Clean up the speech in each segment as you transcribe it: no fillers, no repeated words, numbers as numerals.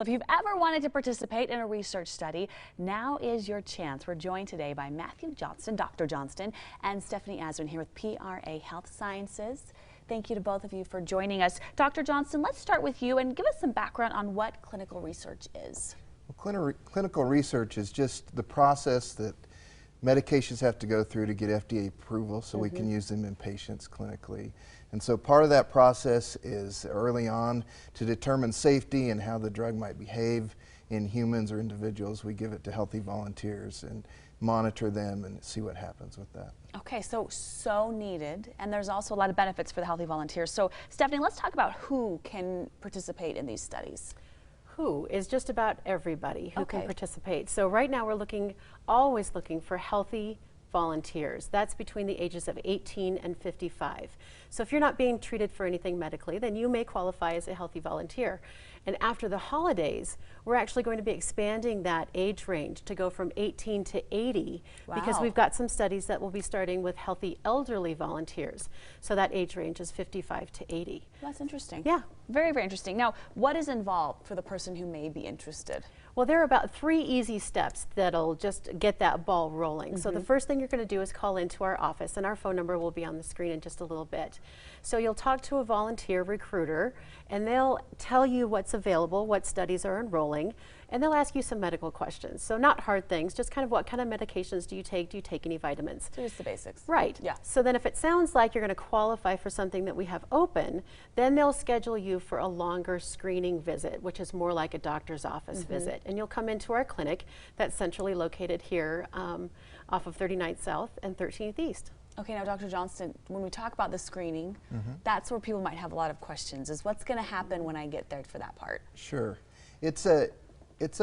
If you've ever wanted to participate in a research study, now is your chance. We're joined today by Matthew Johnston, Dr. Johnston, and Stephanie Aswin here with PRA Health Sciences. Thank you to both of you for joining us. Dr. Johnston, let's start with you and give us some background on what clinical research is. Well, clinical research is just the process that medications have to go through to get FDA approval so we can use them in patients clinically. And so part of that process is early on to determine safety and how the drug might behave in humans or individuals. We give it to healthy volunteers and monitor them and see what happens with that. Okay, so needed, and there's also a lot of benefits for the healthy volunteers. So Stephanie, let's talk about who can participate in these studies. Who is just about everybody who can participate. So right now we're always looking for healthy volunteers. That's between the ages of 18 and 55. So if you're not being treated for anything medically, then you may qualify as a healthy volunteer. And after the holidays, we're actually going to be expanding that age range to go from 18 to 80 because we've got some studies that will be starting with healthy elderly volunteers. So that age range is 55 to 80. That's interesting. Yeah. Very, very interesting. Now, what is involved for the person who may be interested? Well, there are about 3 easy steps that'll just get that ball rolling. So the first thing you're going to do is call into our office, and our phone number will be on the screen in just a little bit. So you'll talk to a volunteer recruiter, and they'll tell you what's available, what studies are enrolling, and they'll ask you some medical questions. So not hard things, just kind of what kind of medications do you take? Do you take any vitamins? So just the basics. Right. Yeah. So then if it sounds like you're going to qualify for something that we have open, then they'll schedule you for a longer screening visit, which is more like a doctor's office visit. And you'll come into our clinic that's centrally located here off of 39th South and 13th East. Okay, now Dr. Johnston, when we talk about the screening, that's where people might have a lot of questions, is what's going to happen when I get there for that part? Sure. It's a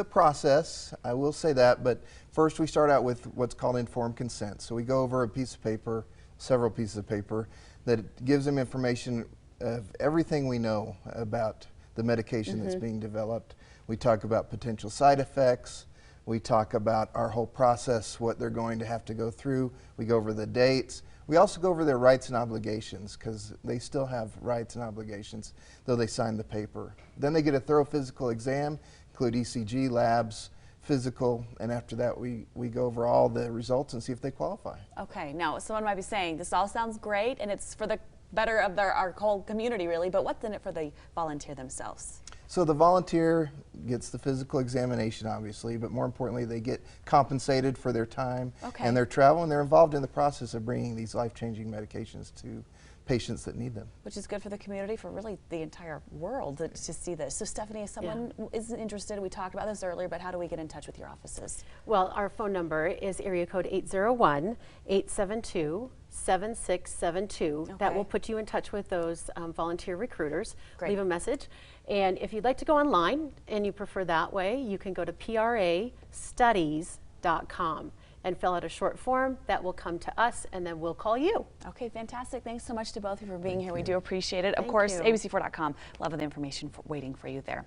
process, I will say that, but first we start out with what's called informed consent. So we go over a piece of paper, several pieces of paper, that gives them information of everything we know about the medication that's being developed. We talk about potential side effects. We talk about our whole process, what they're going to have to go through. We go over the dates. We also go over their rights and obligations because they still have rights and obligations, though they sign the paper. Then they get a thorough physical exam, include ECG, labs, physical, and after that we go over all the results and see if they qualify. Okay, now someone might be saying, this all sounds great and it's for the better of our whole community really, but what's in it for the volunteer themselves? So the volunteer gets the physical examination, obviously, but more importantly, they get compensated for their time and their travel, and they're involved in the process of bringing these life-changing medications to patients that need them. Which is good for the community, for really the entire world to see this. So Stephanie, if someone is interested, we talked about this earlier, but how do we get in touch with your offices? Well, our phone number is area code 801-872-7672. That will put you in touch with those volunteer recruiters. Leave a message. And if you'd like to go online and you prefer that way, you can go to prastudies.com and fill out a short form that will come to us, and then we'll call you. Okay, fantastic. Thanks so much to both of you for being here. We do appreciate it. Of course, abc4.com. Love of the information waiting for you there.